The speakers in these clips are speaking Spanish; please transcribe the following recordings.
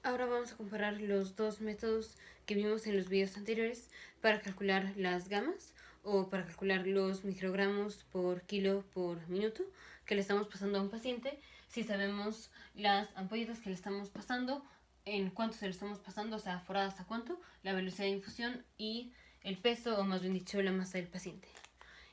Ahora vamos a comparar los dos métodos que vimos en los videos anteriores para calcular las gamas o para calcular los microgramos por kilo por minuto que le estamos pasando a un paciente. Si sabemos las ampolletas que le estamos pasando, en cuánto se le estamos pasando, o sea, foradas a cuánto, la velocidad de infusión y el peso, o más bien dicho, la masa del paciente.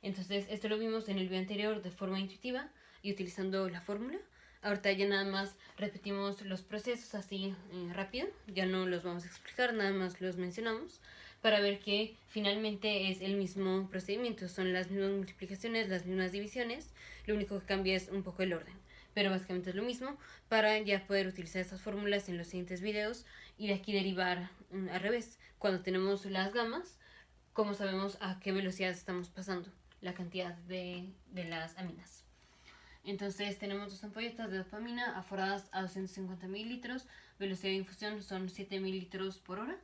Entonces, esto lo vimos en el video anterior de forma intuitiva y utilizando la fórmula. Ahorita ya nada más repetimos los procesos así rápido, ya no los vamos a explicar, nada más los mencionamos para ver que finalmente es el mismo procedimiento, son las mismas multiplicaciones, las mismas divisiones, lo único que cambia es un poco el orden, pero básicamente es lo mismo para ya poder utilizar estas fórmulas en los siguientes videos y de aquí derivar al revés, cuando tenemos las gamas, cómo sabemos a qué velocidad estamos pasando la cantidad de las aminas. Entonces tenemos dos ampolletas de dopamina aforadas a 250 mililitros, velocidad de infusión son 7 mililitros por hora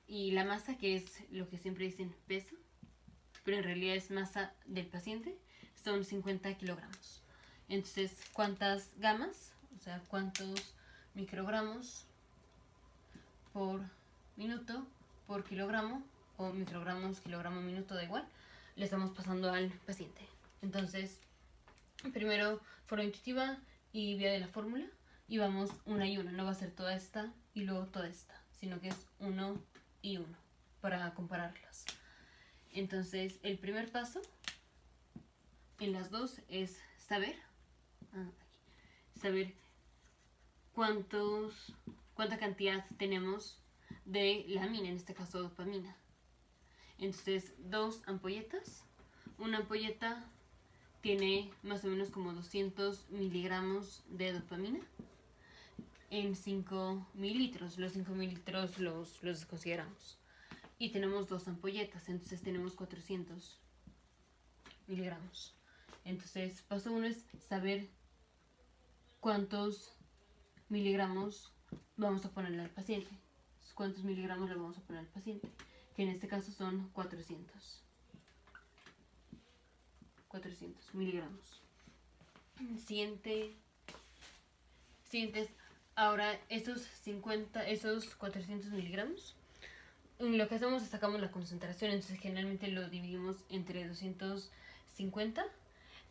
y la masa, que es lo que siempre dicen peso, pero en realidad es masa del paciente, son 50 kilogramos. Entonces, ¿cuántas gamas? O sea, ¿cuántos microgramos por minuto por kilogramo o microgramos, kilogramo, minuto, da igual, le estamos pasando al paciente? Entonces, primero forma intuitiva y vía de la fórmula y vamos una y una, no va a ser toda esta y luego toda esta, sino que es uno y uno para compararlas. Entonces el primer paso en las dos es saber cuánta cantidad tenemos de la amina, en este caso dopamina. Entonces dos ampolletas, una ampolleta tiene más o menos como 200 miligramos de dopamina en 5 mililitros. Los 5 mililitros los desconsideramos. Y tenemos dos ampolletas, entonces tenemos 400 miligramos. Entonces, paso 1 es saber cuántos miligramos vamos a ponerle al paciente. ¿Cuántos miligramos le vamos a poner al paciente? Que en este caso son 400 miligramos. Siguientes. Ahora esos 400 miligramos, lo que hacemos es sacamos la concentración, entonces generalmente lo dividimos entre 250,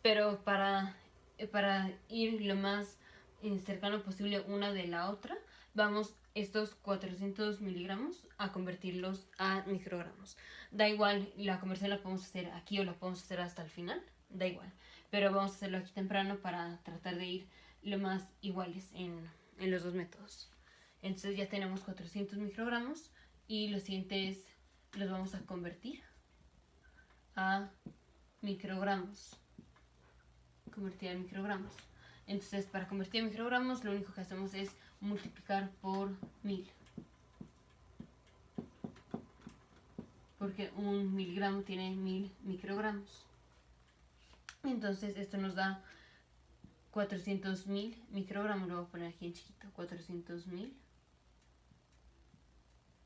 pero para ir lo más cercano posible una de la otra, vamos estos 400 miligramos a convertirlos a microgramos. Da igual, la conversión la podemos hacer aquí o la podemos hacer hasta el final, da igual, pero vamos a hacerlo aquí temprano para tratar de ir lo más iguales en los dos métodos. Entonces ya tenemos 400 microgramos y los siguientes los vamos a convertir a microgramos. Convertir a microgramos. Entonces, para convertir a microgramos, lo único que hacemos es multiplicar por 1000. Porque un miligramo tiene 1000 microgramos. Entonces, esto nos da 400.000 microgramos. Lo voy a poner aquí en chiquito. 400.000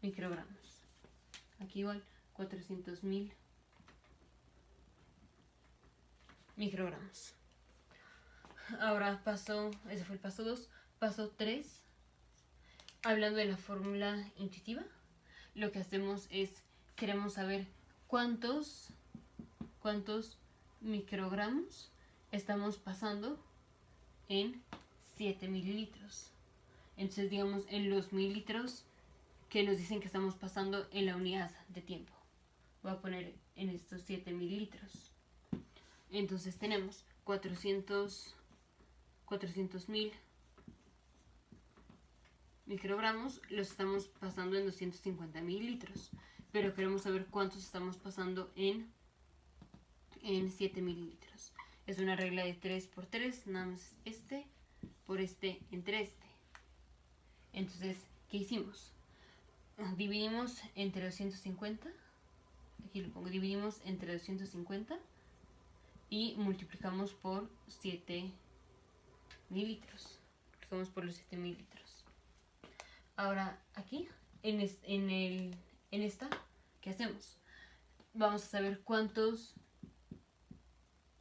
microgramos. Aquí igual, 400.000 microgramos. Ahora ese fue el paso 2. Paso 3, hablando de la fórmula intuitiva, lo que hacemos es, queremos saber cuántos microgramos estamos pasando en 7 mililitros. Entonces, digamos, en los mililitros que nos dicen que estamos pasando en la unidad de tiempo. Voy a poner en estos 7 mililitros. Entonces tenemos 400.000 microgramos, los estamos pasando en 250 mililitros, pero queremos saber cuántos estamos pasando en 7 mililitros. Es una regla de 3 por 3, nada más este por este entre este. Entonces, ¿qué hicimos? Dividimos entre 250, aquí lo pongo, dividimos entre 250 y multiplicamos por 7 mililitros. Multiplicamos por los 7 mililitros. Ahora, aquí, en esta, ¿qué hacemos? Vamos a saber cuántos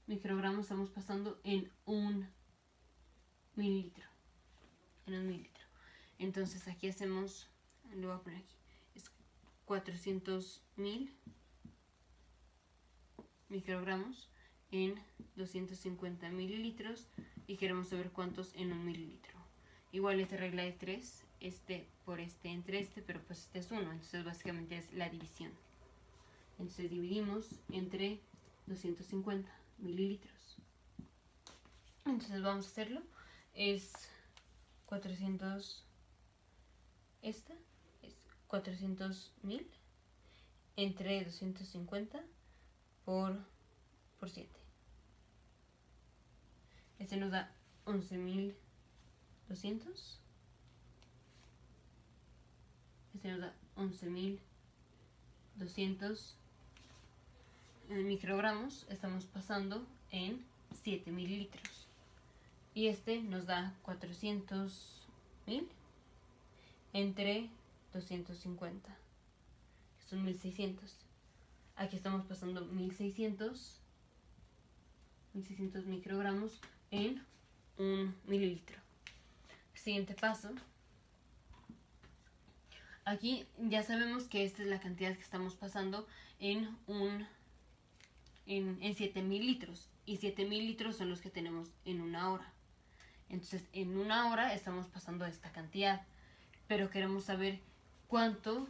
microgramos estamos pasando en un mililitro. Entonces aquí hacemos, lo voy a poner aquí, es 400.000 microgramos en 250 mililitros y queremos saber cuántos en un mililitro. Igual es regla de 3, este por este entre este, pero pues este es 1, entonces básicamente es la división. Entonces dividimos entre 250 mililitros. Entonces vamos a hacerlo. Es 400, esta es 400.000 entre 250 por 7. Este nos da 11.200. Este nos da 11.200 microgramos. Estamos pasando en 7 mililitros. Y este nos da 400.000 entre 250, que son 1.600. Aquí estamos pasando 1.600 microgramos en 1 mililitro. Siguiente paso. Aquí ya sabemos que esta es la cantidad que estamos pasando en 7.000 litros. Y 7.000 litros son los que tenemos en una hora. Entonces en una hora estamos pasando esta cantidad. Pero queremos saber cuántos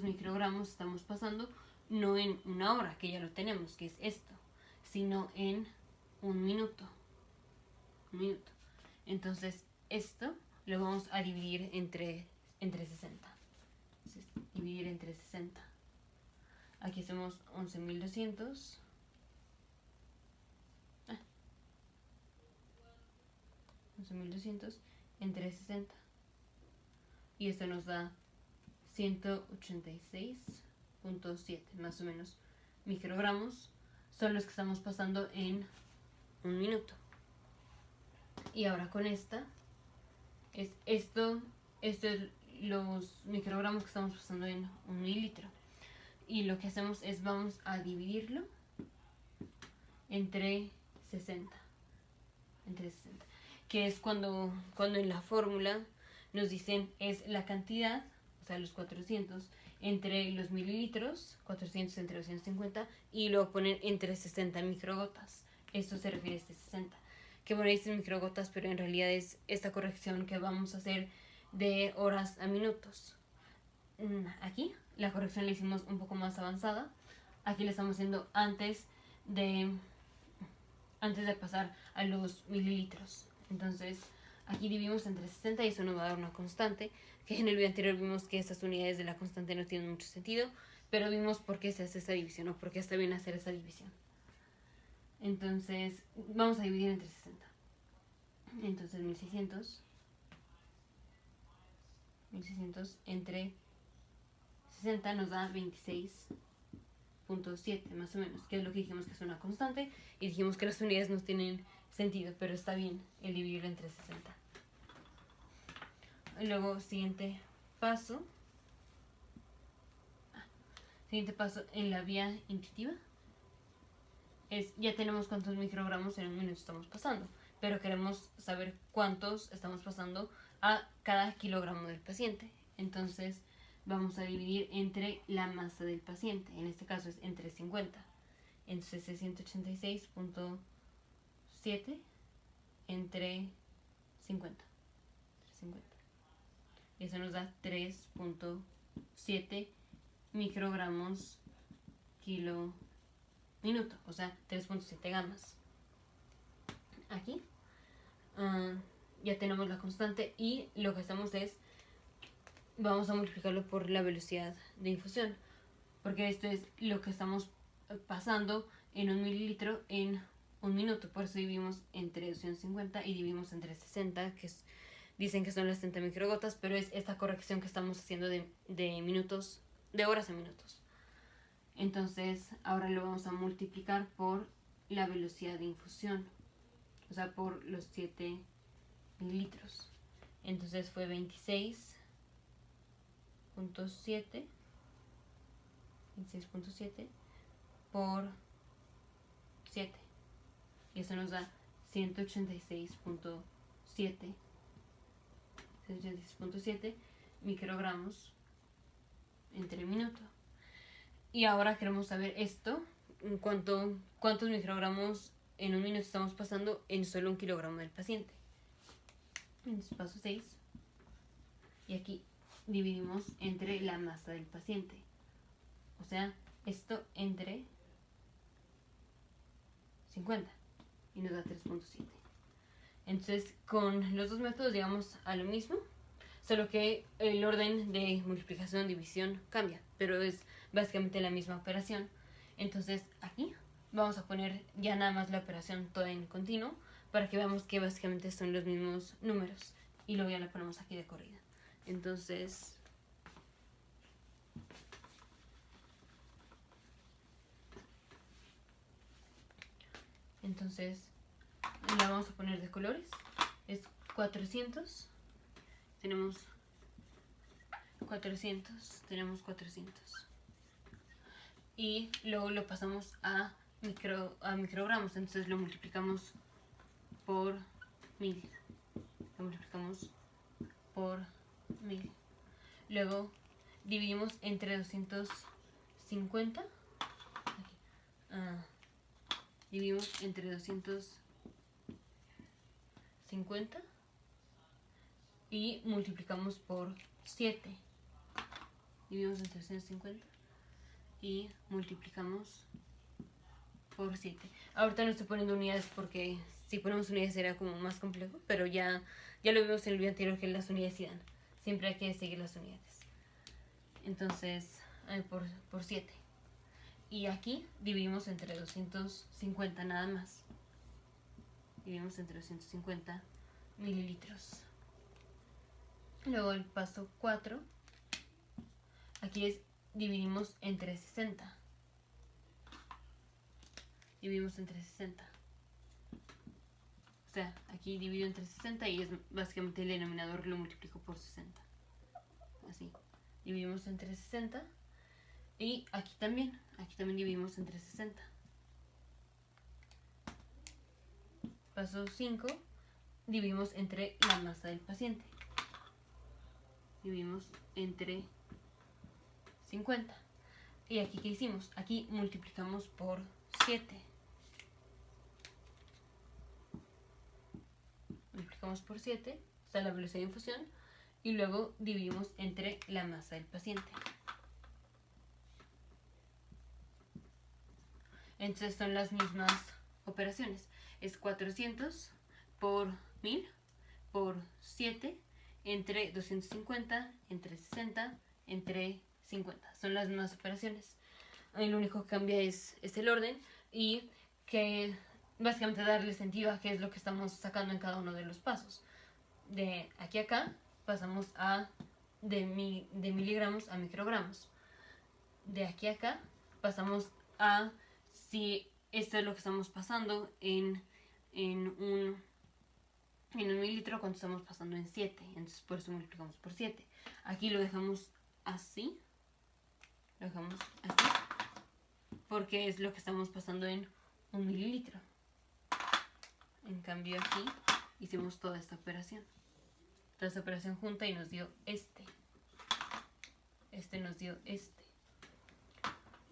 microgramos estamos pasando, no en una hora, que ya lo tenemos, que es esto, sino en un minuto. Entonces esto lo vamos a dividir entre 60. Entonces, dividir entre 60. Aquí hacemos 11.200. 11.200 entre 60. Y esto nos da 186.7 más o menos microgramos. Son los que estamos pasando en un minuto. Y ahora con esta, esto es los microgramos que estamos pasando en un mililitro. Y lo que hacemos es vamos a dividirlo entre 60. Que es cuando en la fórmula nos dicen es la cantidad, o sea, los 400 entre los mililitros, 400 entre 250, y luego ponen entre 60 microgotas. Esto se refiere a este 60. Que por ahí dicen microgotas, pero en realidad es esta corrección que vamos a hacer de horas a minutos. Aquí la corrección la hicimos un poco más avanzada. Aquí la estamos haciendo antes de pasar a los mililitros. Entonces aquí dividimos entre 60 y eso nos va a dar una constante, que en el video anterior vimos que estas unidades de la constante no tienen mucho sentido, pero vimos por qué se hace esa división o por qué está bien hacer esa división. Entonces vamos a dividir entre 60. Entonces 1.600 entre 60 nos da 26.7 más o menos, que es lo que dijimos que es una constante, y dijimos que las unidades no tienen sentido, pero está bien el dividirlo entre 60. Luego, siguiente paso en la vía intuitiva es, ya tenemos cuántos microgramos en un minuto estamos pasando, pero queremos saber cuántos estamos pasando a cada kilogramo del paciente. Entonces vamos a dividir entre la masa del paciente, en este caso es entre 50. Entonces es 186.7 entre 50. Y eso nos da 3.7 microgramos kilo minuto, o sea, 3.7 gamas. Aquí ya tenemos la constante y lo que hacemos es vamos a multiplicarlo por la velocidad de infusión, porque esto es lo que estamos pasando en un mililitro en un minuto. Por eso dividimos entre 250 y dividimos entre 60, que dicen que son las 60 microgotas, pero es esta corrección que estamos haciendo de minutos, de horas a minutos. Entonces ahora lo vamos a multiplicar por la velocidad de infusión, o sea, por los 7 mililitros. Entonces fue 26.7 por 7, y eso nos da 186.7 686.7 microgramos entre minuto. Y ahora queremos saber esto, cuántos microgramos en un minuto estamos pasando en solo 1 kilogramo del paciente. Entonces paso 6. Y aquí dividimos entre la masa del paciente. O sea, esto entre 50 y nos da 3.7. Entonces, con los dos métodos llegamos a lo mismo, solo que el orden de multiplicación división cambia, pero es básicamente la misma operación. Entonces, aquí vamos a poner ya nada más la operación toda en continuo para que veamos que básicamente son los mismos números. Y luego ya la ponemos aquí de corrida. Entonces, la vamos a poner de colores. Es 400. Tenemos 400. Y luego lo pasamos a microgramos. Entonces lo multiplicamos por 1000. Lo multiplicamos por 1000. Luego dividimos entre 250. Dividimos entre 250 y multiplicamos por 7. Dividimos entre 250 y multiplicamos por 7. Ahorita no estoy poniendo unidades porque si ponemos unidades será como más complejo, pero ya lo vimos en el video anterior que las unidades sí dan. Siempre hay que seguir las unidades. Entonces, por 7. Y aquí dividimos entre 250 nada más. Dividimos entre 250 mililitros. Luego el paso 4. Aquí dividimos entre 60. Dividimos entre 60. O sea, aquí divido entre 60 y es básicamente el denominador lo multiplico por 60. Así. Dividimos entre 60. Y aquí también dividimos entre 60. Paso 5. Dividimos entre la masa del paciente. Dividimos entre 50. Y aquí, ¿qué hicimos? Aquí multiplicamos por 7. Multiplicamos por 7, o sea, la velocidad de infusión. Y luego dividimos entre la masa del paciente. Entonces son las mismas operaciones. Es 400 por 1000 por 7 entre 250 entre 60 entre 50. Son las mismas operaciones. Lo único que cambia es el orden y que básicamente darle sentido a qué es lo que estamos sacando en cada uno de los pasos. De aquí a acá pasamos de miligramos a microgramos. De aquí a acá pasamos a si esto es lo que estamos pasando en un mililitro cuando estamos pasando en 7. Entonces por eso multiplicamos por 7. Aquí lo dejamos así. Porque es lo que estamos pasando en 1 mililitro. En cambio aquí hicimos toda esta operación. Toda esta operación junta y nos dio este. Nos dio este.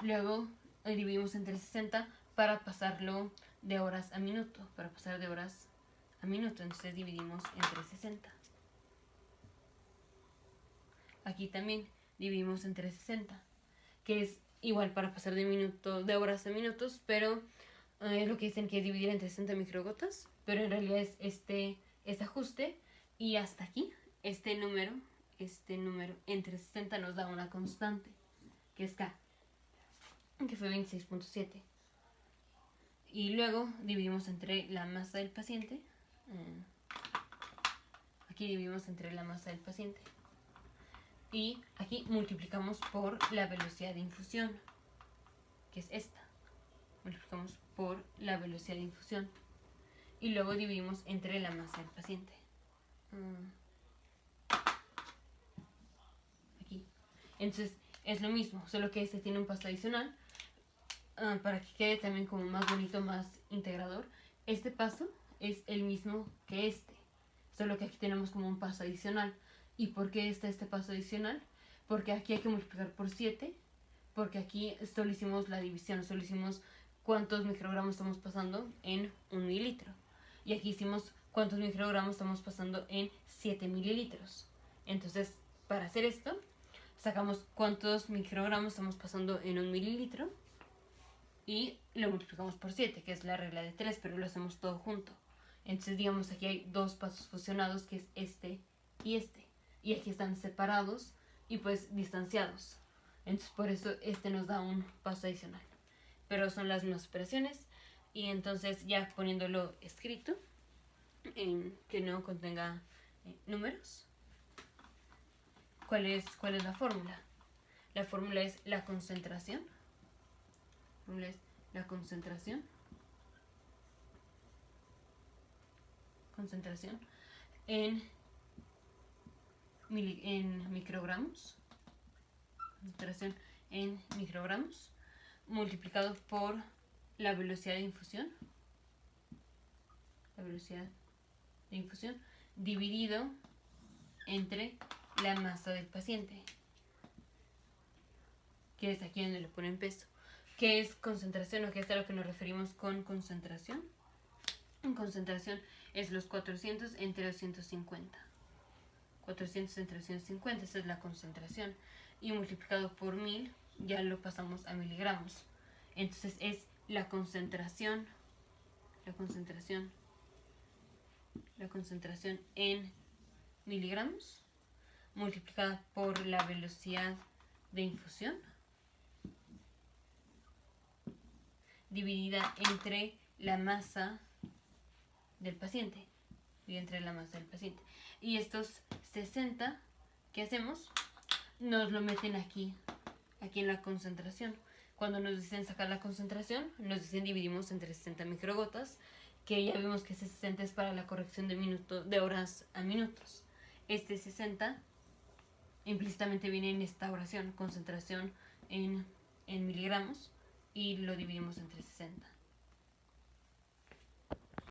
Luego dividimos entre 60 para pasarlo de horas a minuto. Entonces dividimos entre 60. Aquí también dividimos entre 60, que es igual para pasar de horas a minutos, pero es lo que dicen que es dividir entre 60 microgotas, pero en realidad es este ajuste, y hasta aquí este número entre 60 nos da una constante, que es K, que fue 26.7. Y luego dividimos entre la masa del paciente. Aquí dividimos entre la masa del paciente. Y aquí multiplicamos por la velocidad de infusión, que es esta. Multiplicamos por la velocidad de infusión. Y luego dividimos entre la masa del paciente. Aquí. Entonces es lo mismo, solo que este tiene un paso adicional. Para que quede también como más bonito, más integrador. Este paso es el mismo que este. solo que aquí tenemos como un paso adicional. ¿Y por qué está este paso adicional? Porque aquí hay que multiplicar por 7, porque aquí solo hicimos la división, solo hicimos cuántos microgramos estamos pasando en 1 mililitro. Y aquí hicimos cuántos microgramos estamos pasando en 7 mililitros. Entonces, para hacer esto, sacamos cuántos microgramos estamos pasando en 1 mililitro y lo multiplicamos por 7, que es la regla de 3, pero lo hacemos todo junto. Entonces, digamos, aquí hay dos pasos fusionados, que es este y este. Y aquí están separados y pues distanciados. Entonces, por eso este nos da un paso adicional. Pero son las mismas operaciones. Y entonces, ya poniéndolo escrito, que no contenga números, ¿cuál es la fórmula? La fórmula es la concentración. La fórmula es la concentración. Concentración en microgramos. Concentración en microgramos multiplicado por la velocidad de infusión. La velocidad de infusión dividido entre la masa del paciente, que es aquí donde le ponen peso. ¿Qué es concentración o qué es a lo que nos referimos con concentración? Concentración es los 400 entre 250. 400 entre 250, esa es la concentración. Y multiplicado por 1000 ya lo pasamos a miligramos. Entonces es la concentración en miligramos multiplicada por la velocidad de infusión dividida entre la masa del paciente. Y estos 60, ¿qué hacemos? Nos lo meten aquí en la concentración. Cuando nos dicen sacar la concentración, nos dicen dividimos entre 60 microgotas, que ya vimos que ese 60 es para la corrección de horas a minutos. Este 60 implícitamente viene en esta oración, concentración en miligramos, y lo dividimos entre 60.